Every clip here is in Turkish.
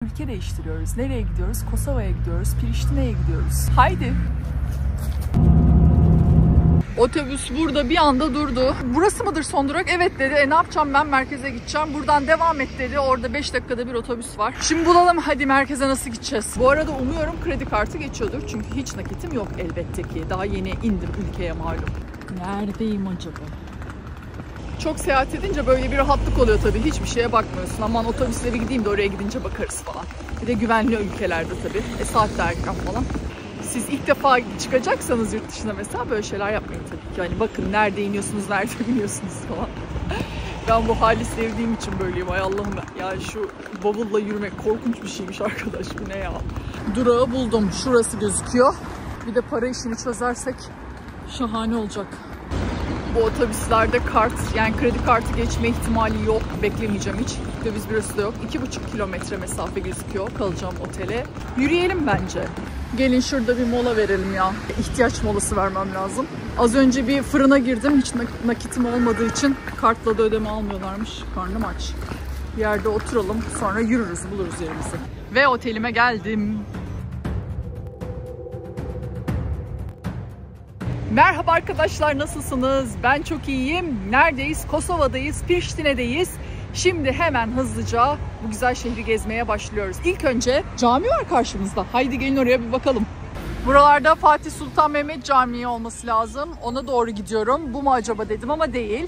Ülke değiştiriyoruz. Nereye gidiyoruz? Kosova'ya gidiyoruz. Priştine'ye gidiyoruz. Haydi. Otobüs burada bir anda durdu. Burası mıdır son durak? Evet dedi. Ne yapacağım ben? Merkeze gideceğim. Buradan devam et dedi. Orada 5 dakikada bir otobüs var. Şimdi bulalım hadi merkeze nasıl gideceğiz? Bu arada umuyorum kredi kartı geçiyordur. Çünkü hiç nakitim yok elbette ki. Daha yeni indim ülkeye malum. Neredeyim acaba? Çok seyahat edince böyle bir rahatlık oluyor tabii. Hiçbir şeye bakmıyorsun. Aman otobüsle bir gideyim de oraya gidince bakarız falan. Bir de güvenli ülkelerde tabii. Saat de erken falan. Siz ilk defa çıkacaksanız yurt dışına mesela böyle şeyler yapmayın tabii ki. Yani bakın nerede iniyorsunuz, nerede biniyorsunuz falan. Ben bu hali sevdiğim için böyleyim. Ay Allah'ım ya, şu bavulla yürümek korkunç bir şeymiş arkadaş. Bu ne ya? Durağı buldum. Şurası gözüküyor. Bir de para işini çözersek şahane olacak. Bu otobüslerde kart, yani kredi kartı geçme ihtimali yok. Beklemeyeceğim hiç. Döviz bürosu da yok. 2,5 kilometre mesafe gözüküyor kalacağım otele. Yürüyelim bence. Gelin şurada bir mola verelim ya. İhtiyaç molası vermem lazım. Az önce bir fırına girdim. Hiç nakitim olmadığı için kartla da ödeme almıyorlarmış. Karnım aç. Bir yerde oturalım. Sonra yürürüz, buluruz yerimizi. Ve otelime geldim. Merhaba arkadaşlar, nasılsınız? Ben çok iyiyim. Neredeyiz? Kosova'dayız, Priştine'deyiz. Şimdi hemen hızlıca bu güzel şehri gezmeye başlıyoruz. İlk önce cami var karşımızda. Haydi gelin oraya bir bakalım. Buralarda Fatih Sultan Mehmet Camii olması lazım. Ona doğru gidiyorum. Bu mu acaba dedim ama değil.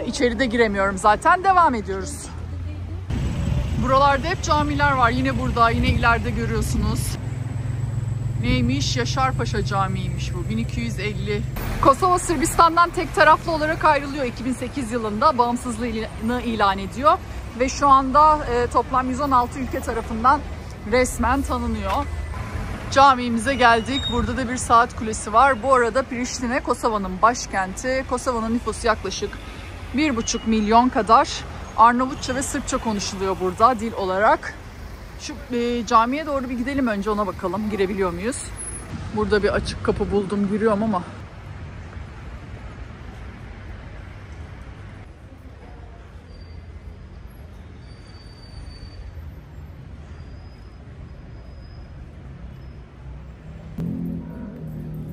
İçeride giremiyorum zaten. Devam ediyoruz. Buralarda hep camiler var. Yine burada, yine ileride görüyorsunuz. Neymiş? Yaşarpaşa Camii'ymiş bu. 1250. Kosova Sırbistan'dan tek taraflı olarak ayrılıyor 2008 yılında. Bağımsızlığını ilan ediyor. Ve şu anda toplam 116 ülke tarafından resmen tanınıyor. Camimize geldik. Burada da bir saat kulesi var. Bu arada Priştine Kosova'nın başkenti. Kosova'nın nüfusu yaklaşık 1,5 milyon kadar. Arnavutça ve Sırpça konuşuluyor burada dil olarak. Şu camiye doğru bir gidelim önce, ona bakalım. Girebiliyor muyuz? Burada bir açık kapı buldum. Giriyorum ama.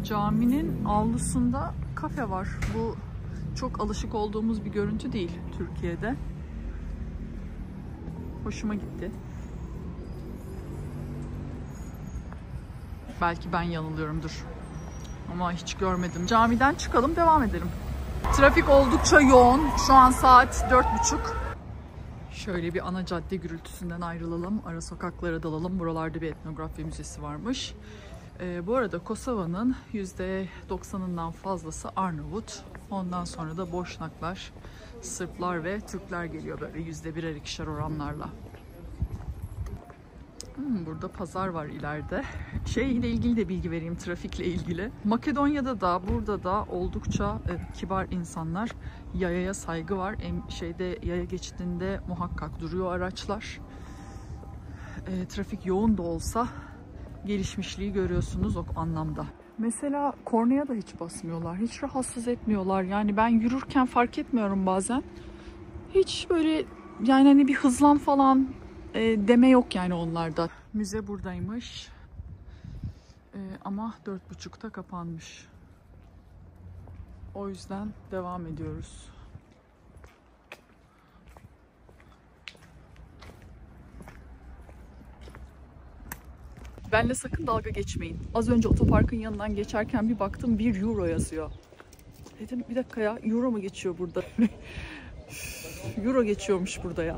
Caminin avlusunda kafe var. Bu çok alışık olduğumuz bir görüntü değil Türkiye'de. Hoşuma gitti. Belki ben yanılıyorumdur. Ama hiç görmedim. Camiden çıkalım, devam edelim. Trafik oldukça yoğun. Şu an saat 4:30. Şöyle bir ana cadde gürültüsünden ayrılalım. Ara sokaklara dalalım. Buralarda bir etnografya müzesi varmış. Bu arada Kosova'nın %90'ından fazlası Arnavut. Ondan sonra da Boşnaklar, Sırplar ve Türkler geliyor böyle %1'er 2'şer oranlarla. Burada pazar var ileride. Şeyle ilgili de bilgi vereyim, trafikle ilgili. Makedonya'da da burada da oldukça kibar insanlar. Yayaya saygı var. Yaya geçidinde muhakkak duruyor araçlar. Trafik yoğun da olsa gelişmişliği görüyorsunuz o anlamda. Mesela kornaya da hiç basmıyorlar. Hiç rahatsız etmiyorlar. Yani ben yürürken fark etmiyorum bazen. Hiç böyle yani hani bir hızlan falan deme yok yani onlarda. Müze buradaymış. Ama 4:30'da kapanmış. O yüzden devam ediyoruz. Benle sakın dalga geçmeyin. Az önce otoparkın yanından geçerken bir baktım 1 euro yazıyor. Dedim bir dakika ya, euro mu geçiyor burada? Euro geçiyormuş burada ya.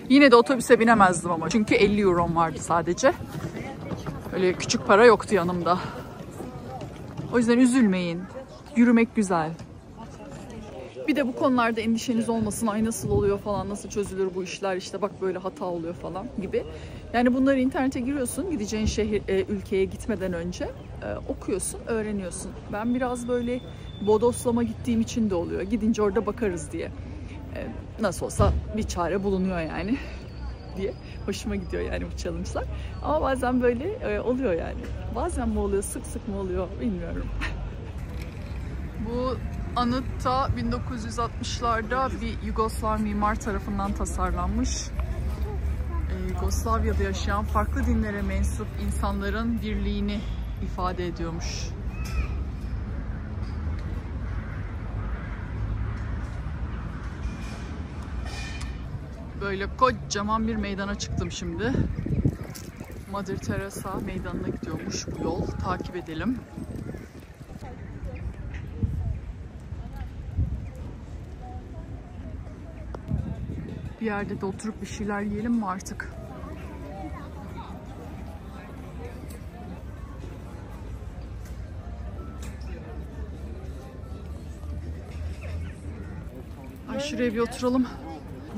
Yine de otobüse binemezdim ama. Çünkü 50 eurom vardı sadece. Öyle küçük para yoktu yanımda. O yüzden üzülmeyin. Yürümek güzel. Bir de bu konularda endişeniz olmasın. Ay nasıl oluyor falan, nasıl çözülür bu işler, işte bak böyle hata oluyor falan gibi. Yani bunları internete giriyorsun. Gideceğin ülkeye gitmeden önce okuyorsun, öğreniyorsun. Ben biraz böyle bodoslama gittiğim için de oluyor. Gidince orada bakarız diye. Nasıl olsa bir çare bulunuyor yani diye. Hoşuma gidiyor yani bu challenge'lar. Ama bazen böyle oluyor yani. Bazen mi oluyor, sık sık mı oluyor bilmiyorum. Bu Anıt da 1960'larda bir Yugoslav mimar tarafından tasarlanmış. Yugoslavya'da yaşayan farklı dinlere mensup insanların birliğini ifade ediyormuş. Böyle kocaman bir meydana çıktım şimdi. Mother Teresa meydanına gidiyormuş bu yol. Takip edelim. Bir yerde de oturup bir şeyler yiyelim mi artık? Ay şuraya bir oturalım.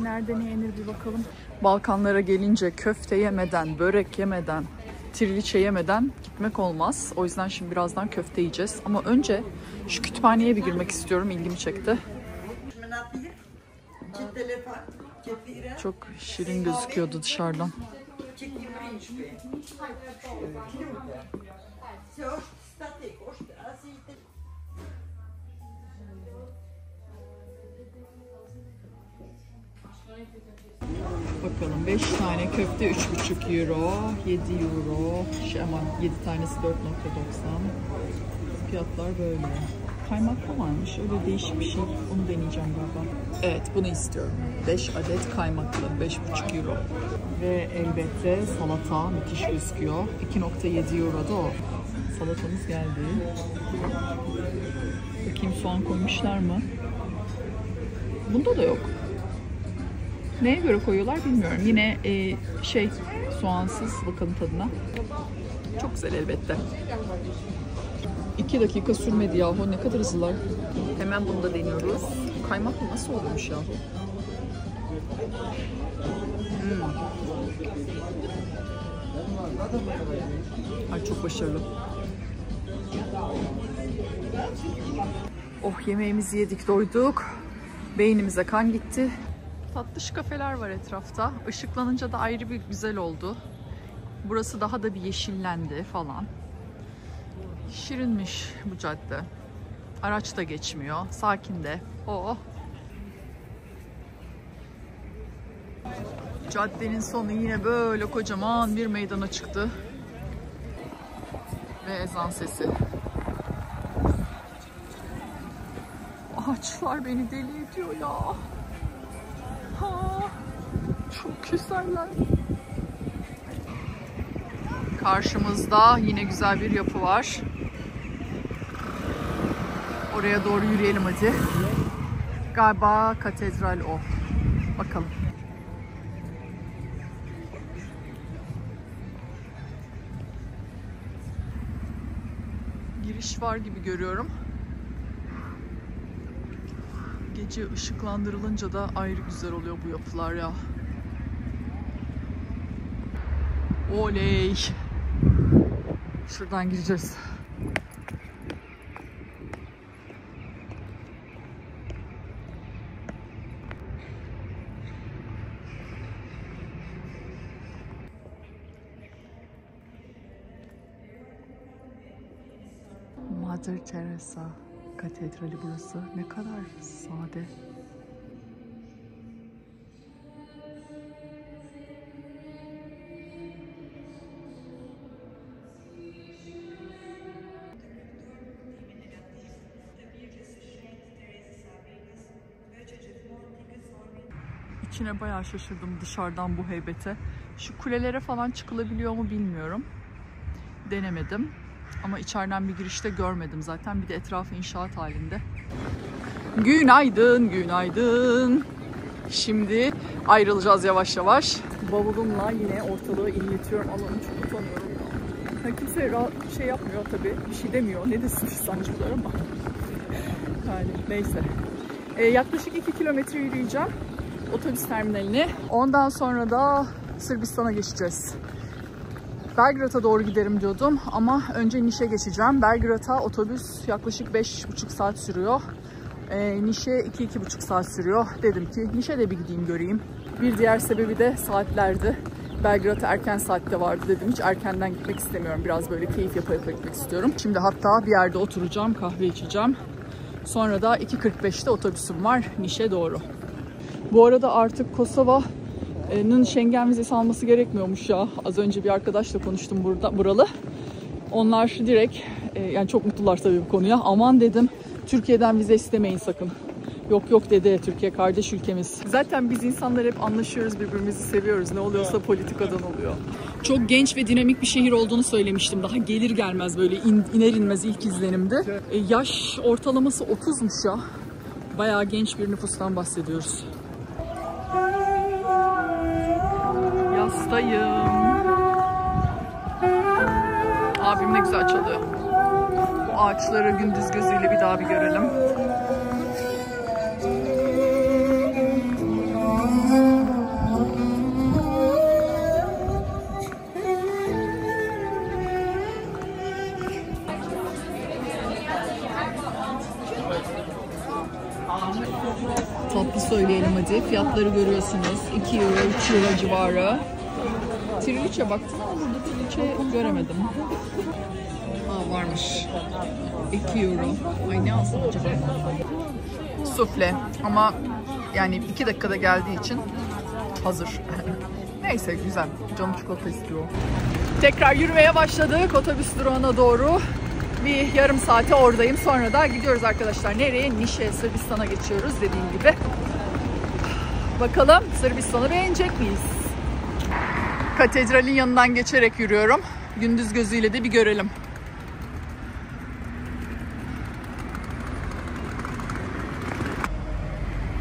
Nerede ne yenir bir bakalım. Balkanlara gelince köfte yemeden, börek yemeden, triliçe yemeden gitmek olmaz. O yüzden şimdi birazdan köfte yiyeceğiz. Ama önce şu kütüphaneye bir girmek istiyorum. İlgimi çekti. Çok şirin gözüküyordu dışarıdan. Bakalım 5 tane köfte 3,5 euro, 7 euro, aman 7 tanesi 4,90. Fiyatlar böyle. Kaymaklı varmış, öyle değişik bir şey. Onu deneyeceğim galiba. Evet, bunu istiyorum. 5 adet kaymaklı, 5,5 euro. Ve elbette salata müthiş gözüküyor. 2,7 euro da o. Salatamız geldi. Bakayım soğan koymuşlar mı? Bunda da yok. Neye göre koyuyorlar bilmiyorum. Yine soğansız, bakalım tadına. Çok güzel elbette. 2 dakika sürmedi yahu. Ne kadar hızlılar. Hemen bunu da deniyoruz. Kaymaklı nasıl olmuş yahu? Ay çok başarılı. Oh, yemeğimizi yedik, doyduk. Beynimize kan gitti. Tatlış kafeler var etrafta. Işıklanınca da ayrı bir güzel oldu. Burası daha da bir yeşillendi falan. Şirinmiş bu cadde. Araç da geçmiyor. Sakin de. Oh. Caddenin sonu yine böyle kocaman bir meydana çıktı. Ve ezan sesi. Ağaçlar beni deli ediyor ya. Ha, çok güzeller. Karşımızda yine güzel bir yapı var. Oraya doğru yürüyelim hadi. Galiba katedral o. Bakalım. Giriş var gibi görüyorum. Gece ışıklandırılınca da ayrı güzel oluyor bu yapılar ya. Oley! Şuradan gireceğiz. Mother Teresa Katedrali burası. Ne kadar sade. İçine bayağı şaşırdım dışarıdan bu heybete. Şu kulelere falan çıkılabiliyor mu bilmiyorum. Denemedim. Ama içeriden bir girişte görmedim zaten. Bir de etrafı inşaat halinde. Günaydın, günaydın. Şimdi ayrılacağız yavaş yavaş. Bavulumla yine ortalığı inletiyorum. Allah'ım çok utanıyorum. Yani kimse şey yapmıyor tabii. Bir şey demiyor. Ne desin sancıklar ama. Yani neyse. Yaklaşık 2 kilometre yürüyeceğim. Otobüs terminaline. Ondan sonra da Sırbistan'a geçeceğiz. Belgrad'a doğru giderim diyordum ama önce Niš'e geçeceğim. Belgrad'a otobüs yaklaşık 5,5 saat sürüyor. Niš'e 2-2,5 saat sürüyor. Dedim ki Niš'e de bir gideyim göreyim. Bir diğer sebebi de saatlerdi. Belgrad erken saatte vardı dedim. Hiç erkenden gitmek istemiyorum. Biraz böyle keyif yapa yapa gitmek istiyorum. Şimdi hatta bir yerde oturacağım, kahve içeceğim. Sonra da 2.45'te otobüsüm var Niš'e doğru. Bu arada artık Kosova'nın Schengen vizesi alması gerekmiyormuş ya. Az önce bir arkadaşla konuştum buralı. Onlar direkt yani çok mutlular tabii bu konuya. Aman dedim, Türkiye'den vize istemeyin sakın. Yok dedi, Türkiye kardeş ülkemiz. Zaten biz insanlar hep anlaşıyoruz, birbirimizi seviyoruz. Ne oluyorsa politikadan oluyor. Çok genç ve dinamik bir şehir olduğunu söylemiştim. Daha gelir gelmez böyle iner inmez ilk izlenimde. Yaş ortalaması 30'muş ya. Bayağı genç bir nüfustan bahsediyoruz. Yastayım. Abim ne güzel çalıyor. Bu ağaçları gündüz gözüyle bir daha bir görelim. Tatlı söyleyelim hadi. Fiyatları görüyorsunuz. 2 euro, 3 euro civarı. Trileçe baktım ama burada trileçe göremedim. Aa, varmış. 2 euro. Ay ne alsam acaba? Sufle. Ama yani 2 dakikada geldiği için hazır. Neyse güzel. Canım çikolata istiyor. Tekrar yürümeye başladık otobüs durağına doğru. Bir yarım saate oradayım. Sonra da gidiyoruz arkadaşlar. Nereye? Niš'e, Sırbistan'a geçiyoruz dediğim gibi. Bakalım Sırbistan'ı beğenecek miyiz? Katedralin yanından geçerek yürüyorum. Gündüz gözüyle de bir görelim.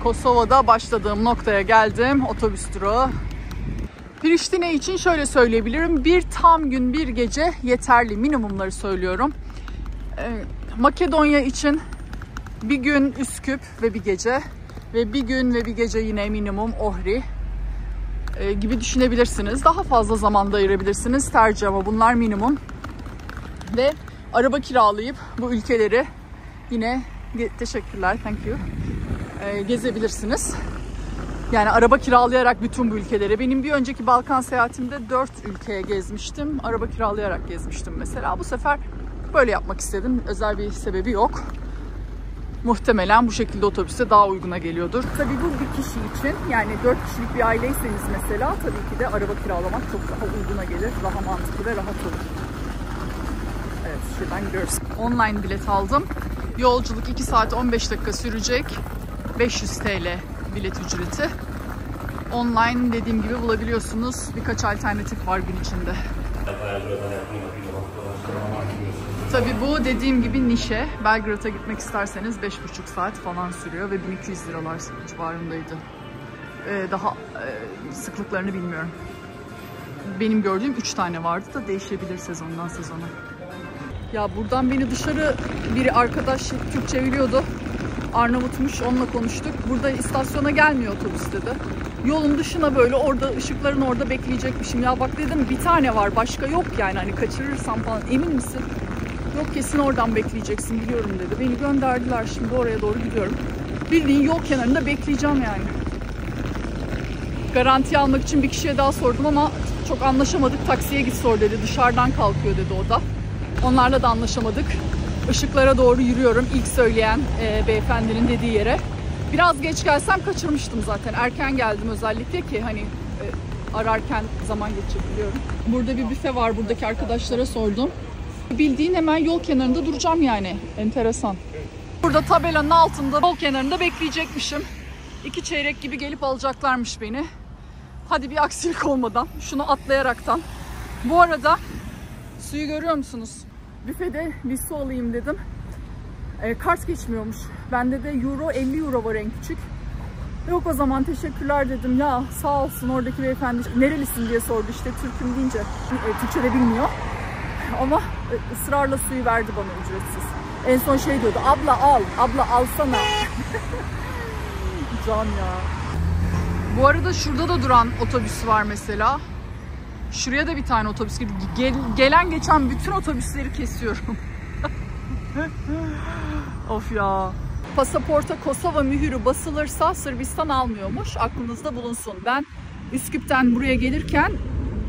Kosova'da başladığım noktaya geldim. Otobüs durağı. Priştine için şöyle söyleyebilirim. Bir tam gün bir gece yeterli. Minimumları söylüyorum. Makedonya için bir gün Üsküp ve bir gece ve bir gün ve bir gece yine minimum Ohri gibi düşünebilirsiniz. Daha fazla zamanda ayırabilirsiniz tercih ama bunlar minimum. Ve araba kiralayıp bu ülkeleri yine teşekkürler, thank you, gezebilirsiniz. Yani araba kiralayarak bütün bu ülkeleri. Benim bir önceki Balkan seyahatimde 4 ülkeye gezmiştim. Araba kiralayarak gezmiştim mesela. Bu sefer böyle yapmak istedim. Özel bir sebebi yok. Muhtemelen bu şekilde otobüste daha uyguna geliyordur. Tabii bu bir kişi için, yani 4 kişilik bir aileyseniz mesela tabii ki de araba kiralamak çok daha uyguna gelir. Daha mantıklı ve rahat olur. Evet, şuradan gidiyoruz. Online bilet aldım. Yolculuk 2 saat 15 dakika sürecek. 500 TL bilet ücreti. Online dediğim gibi bulabiliyorsunuz. Birkaç alternatif var gün içinde. Tabii bu dediğim gibi Niš'e. Belgrad'a gitmek isterseniz 5,5 saat falan sürüyor ve 1200 liralar civarındaydı. Daha sıklıklarını bilmiyorum. Benim gördüğüm 3 tane vardı da değişebilir sezondan sezona. Ya buradan beni dışarı biri arkadaş Türkçe biliyordu. Arnavutmuş, onunla konuştuk. Burada istasyona gelmiyor otobüs dedi. Yolun dışına böyle orada ışıkların orada bekleyecekmişim. Ya bak dedim bir tane var, başka yok yani, hani kaçırırsam falan, emin misin? Yok kesin oradan bekleyeceksin biliyorum dedi. Beni gönderdiler, şimdi oraya doğru gidiyorum. Bildiğin yol kenarında bekleyeceğim yani. Garanti almak için bir kişiye daha sordum ama çok anlaşamadık. Taksiye git sor dedi. Dışarıdan kalkıyor dedi o da. Onlarla da anlaşamadık. Işıklara doğru yürüyorum. İlk söyleyen beyefendinin dediği yere. Biraz geç gelsem kaçırmıştım zaten. Erken geldim özellikle ki hani ararken zaman geçebiliyorum. Burada bir büfe var. Buradaki arkadaşlara sordum. Bildiğin hemen yol kenarında duracağım yani. Enteresan. Burada tabelanın altında yol kenarında bekleyecekmişim. 2 çeyrek gibi gelip alacaklarmış beni. Hadi bir aksilik olmadan şunu atlayaraktan. Bu arada suyu görüyor musunuz? Büfede bir su alayım dedim. Kart geçmiyormuş. Bende de euro 50 euro var en küçük. Yok o zaman teşekkürler dedim. Ya sağ olsun oradaki beyefendi nerelisin diye sordu, işte Türk'üm deyince Türkçe de bilmiyor. Ama ısrarla suyu verdi bana ücretsiz. En son şey diyordu, abla al, abla alsana. Can ya. Bu arada şurada da duran otobüs var mesela. Şuraya da bir tane otobüs gidiyor. Gelen geçen bütün otobüsleri kesiyorum. Of ya. Pasaporta Kosova mühürü basılırsa Sırbistan almıyormuş. Aklınızda bulunsun. Ben Üsküp'ten buraya gelirken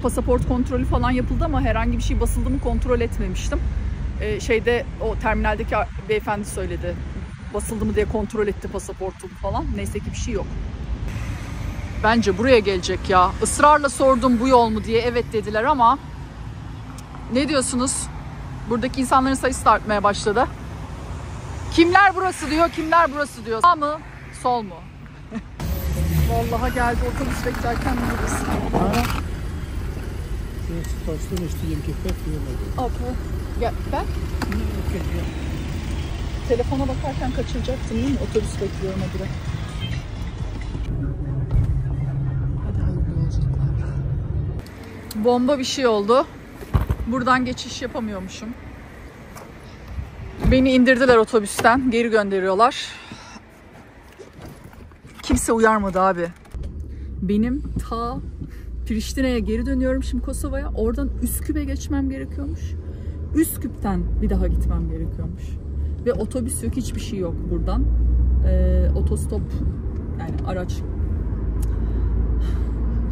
pasaport kontrolü falan yapıldı ama herhangi bir şey basıldı mı kontrol etmemiştim. O terminaldeki beyefendi söyledi. Basıldı mı diye kontrol etti pasaportum falan. Neyse ki bir şey yok. Bence buraya gelecek ya. Israrla sordum bu yol mu diye. Evet dediler ama ne diyorsunuz? Buradaki insanların sayısı da artmaya başladı. Kimler burası diyor, kimler burası diyor. Sağ mı, sol mu? Vallahi geldi otobüs beklerken burası. Gel, ben telefona bakarken kaçıracaktım değil mi? Otobüs bekliyorum hadi. Hadi hayırlı yolculuklar. Bomba bir şey oldu. Buradan geçiş yapamıyormuşum. Beni indirdiler otobüsten. Geri gönderiyorlar. Kimse uyarmadı abi. Benim ta Priştine'ye geri dönüyorum şimdi Kosova'ya. Oradan Üsküp'e geçmem gerekiyormuş. Üsküp'ten bir daha gitmem gerekiyormuş. Ve otobüs yok, hiçbir şey yok buradan. Otostop, yani araç.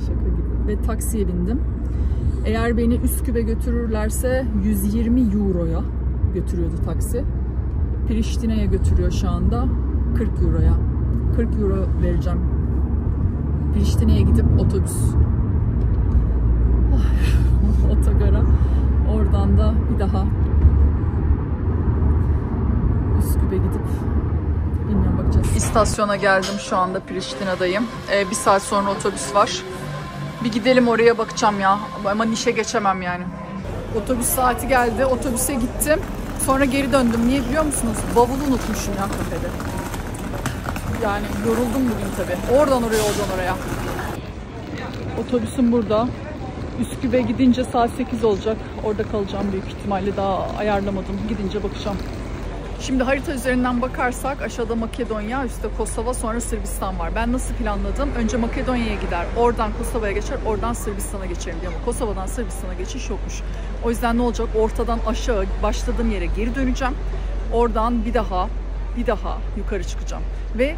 Şaka gibi. Ve taksiye bindim. Eğer beni Üsküp'e götürürlerse 120 euroya götürüyordu taksi. Priştine'ye götürüyor şu anda 40 euroya. 40 euro vereceğim. Priştine'ye gidip otobüs. Otogara. Oradan da bir daha Üsküp'e gidip bilmiyorum, bakacağız. İstasyona geldim, şu anda Priştine'dayım. Bir saat sonra otobüs var. Bir gidelim oraya, bakacağım ya. Ama Niş'e geçemem yani. Otobüs saati geldi. Otobüse gittim. Sonra geri döndüm. Niye biliyor musunuz? Bavulu unutmuşum ya kafede. Yani yoruldum bugün tabii. Oradan oraya, oradan oraya. Otobüsüm burada. Üsküp'e gidince saat 8 olacak. Orada kalacağım büyük ihtimalle. Daha ayarlamadım. Gidince bakacağım. Şimdi harita üzerinden bakarsak aşağıda Makedonya, üstte Kosova, sonra Sırbistan var. Ben nasıl planladım? Önce Makedonya'ya gider, oradan Kosova'ya geçer, oradan Sırbistan'a geçerim diye. Ama Kosova'dan Sırbistan'a geçiş yokmuş. O yüzden ne olacak? Ortadan aşağı başladığım yere geri döneceğim. Oradan bir daha yukarı çıkacağım. Ve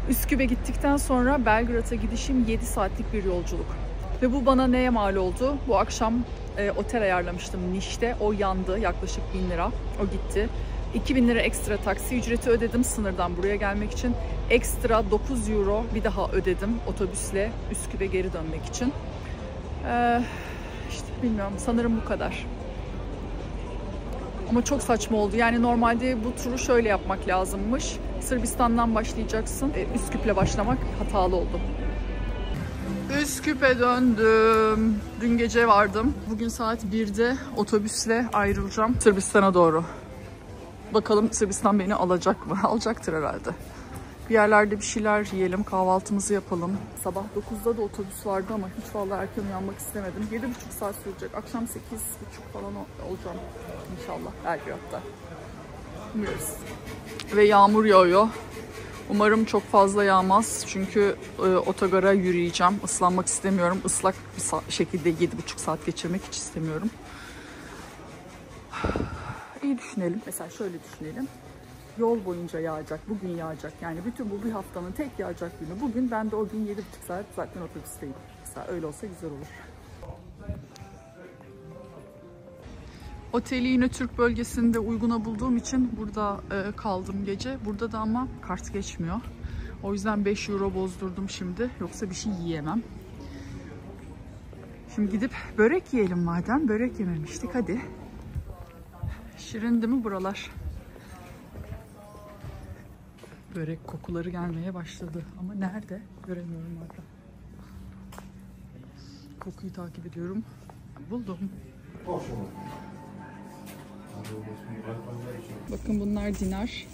Üsküp'e gittikten sonra Belgrad'a gidişim 7 saatlik bir yolculuk. Ve bu bana neye mal oldu? Bu akşam otel ayarlamıştım Niş'te. O yandı, yaklaşık 1000 lira. O gitti. 2000 lira ekstra taksi ücreti ödedim sınırdan buraya gelmek için. Ekstra 9 euro bir daha ödedim otobüsle Üsküp'e geri dönmek için. İşte bilmiyorum, sanırım bu kadar. Ama çok saçma oldu. Yani normalde bu turu şöyle yapmak lazımmış. Sırbistan'dan başlayacaksın. Üsküp'le başlamak hatalı oldu. Üsküp'e döndüm. Dün gece vardım. Bugün saat 1'de otobüsle ayrılacağım Sırbistan'a doğru. Bakalım Sırbistan beni alacak mı? Alacaktır herhalde. Bir yerlerde bir şeyler yiyelim, kahvaltımızı yapalım. Sabah 9'da da otobüs vardı ama hiç vallahi erken uyanmak istemedim. 7,5 saat sürecek. Akşam 8,5 falan olacağım inşallah Belgrad'da. Bilmiyoruz. Ve yağmur yağıyor. Umarım çok fazla yağmaz. Çünkü otogara yürüyeceğim. Islanmak istemiyorum. Islak bir şekilde 7,5 saat geçirmek hiç istemiyorum. İyi düşünelim. Mesela şöyle düşünelim. Yol boyunca yağacak, bugün yağacak. Yani bütün bu bir haftanın tek yağacak günü. Bugün ben de o gün 7,5 saat zaten otobüsteyim. Mesela öyle olsa güzel olur. Oteli yine Türk bölgesinde uyguna bulduğum için burada kaldım gece. Burada da ama kart geçmiyor. O yüzden 5 euro bozdurdum şimdi. Yoksa bir şey yiyemem. Şimdi gidip börek yiyelim madem. Börek yememiştik, hadi. Şirin değil mi buralar? Börek kokuları gelmeye başladı. Ama nerede? Göremiyorum hala. Kokuyu takip ediyorum. Buldum. Bakın bunlar dinar.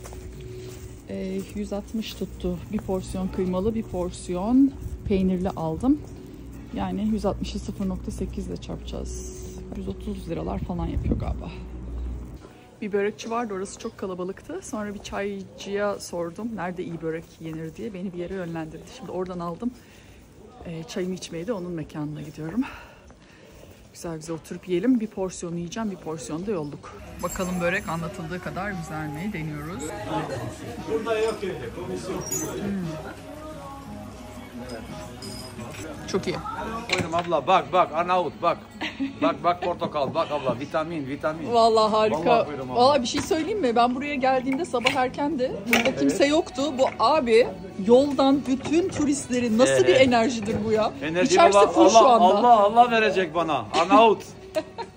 160 tuttu. Bir porsiyon kıymalı, bir porsiyon peynirli aldım. Yani 160'ı 0,8 ile çarpacağız. 130 liralar falan yapıyor galiba. Bir börekçi vardı, orası çok kalabalıktı. Sonra bir çaycıya sordum nerede iyi börek yenir diye. Beni bir yere yönlendirdi. Şimdi oradan aldım. Çayımı içmeye de onun mekanına gidiyorum. Güzel güzel oturup yiyelim. Bir porsiyon yiyeceğim, bir porsiyon da yolluk. Bakalım börek anlatıldığı kadar güzel mi? Deniyoruz. Çok iyi. Koydum abla bak Arnavut bak. Bak portakal bak abla vitamin. Vallahi harika. Vallahi buyurun abla. Vallahi bir şey söyleyeyim mi? Ben buraya geldiğimde sabah erkendi. Burada kimse yoktu. Bu abi yoldan bütün turistlerin nasıl bir enerjidir bu ya? Enerji İçerisi baba, full şu anda. Allah verecek bana.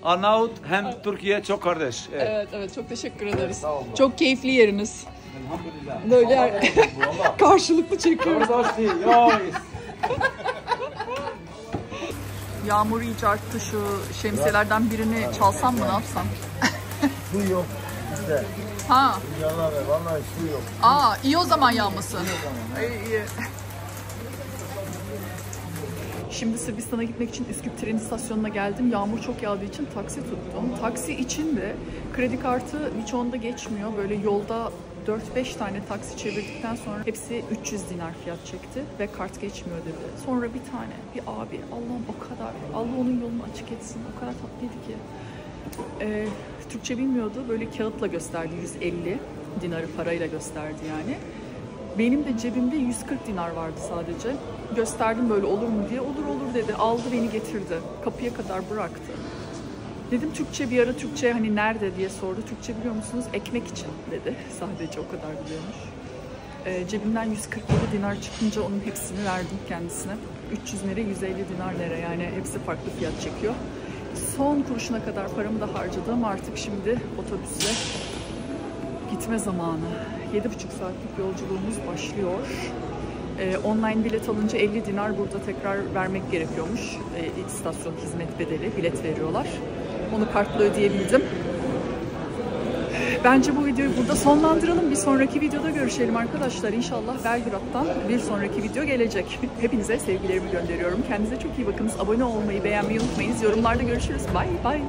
Arnavut hem Türkiye çok kardeş. Evet çok teşekkür ederiz. Sağ olun. Çok keyifli yeriniz. Elhamdülillah. Böyle karşılıklı çekiyoruz. Yağmur iyice arttı, şu şemsiyelerden birini çalsam mı, ne yapsam? Su yok bizde. Ha. Yalan ver, vallahi su yok. Aa, iyi o zaman yağması. İyi. Şimdi Sırbistan'a gitmek için Üsküp tren istasyonuna geldim. Yağmur çok yağdığı için taksi tuttum. Taksi için de kredi kartı birçoğunda geçmiyor. Böyle yolda 4-5 tane taksi çevirdikten sonra hepsi 300 dinar fiyat çekti ve kart geçmiyor dedi. Sonra bir tane bir abi, Allah'ım o kadar, Allah onun yolunu açık etsin, o kadar tatlıydı ki. Türkçe bilmiyordu, böyle kağıtla gösterdi, 150 dinarı parayla gösterdi yani. Benim de cebimde 140 dinar vardı sadece. Gösterdim böyle, olur mu diye. Olur dedi. Aldı beni getirdi. Kapıya kadar bıraktı. Dedim Türkçe, bir ara Türkçe hani nerede diye sordu. Türkçe biliyor musunuz? Ekmek için dedi. Sadece o kadar biliyormuş. Cebimden 147 dinar çıkınca onun hepsini verdim kendisine. 300 nere, 150 dinar nere, yani hepsi farklı fiyat çekiyor. Son kuruşuna kadar paramı da harcadım. Artık şimdi otobüsle gitme zamanı. 7,5 saatlik yolculuğumuz başlıyor. Online bilet alınca 50 dinar burada tekrar vermek gerekiyormuş. İstasyon hizmet bedeli, bilet veriyorlar. Onu kartla ödeyebildim. Bence bu videoyu burada sonlandıralım. Bir sonraki videoda görüşelim arkadaşlar. İnşallah Belgrad'dan bir sonraki video gelecek. Hepinize sevgilerimi gönderiyorum. Kendinize çok iyi bakınız. Abone olmayı, beğenmeyi unutmayınız. Yorumlarda görüşürüz. Bye bye.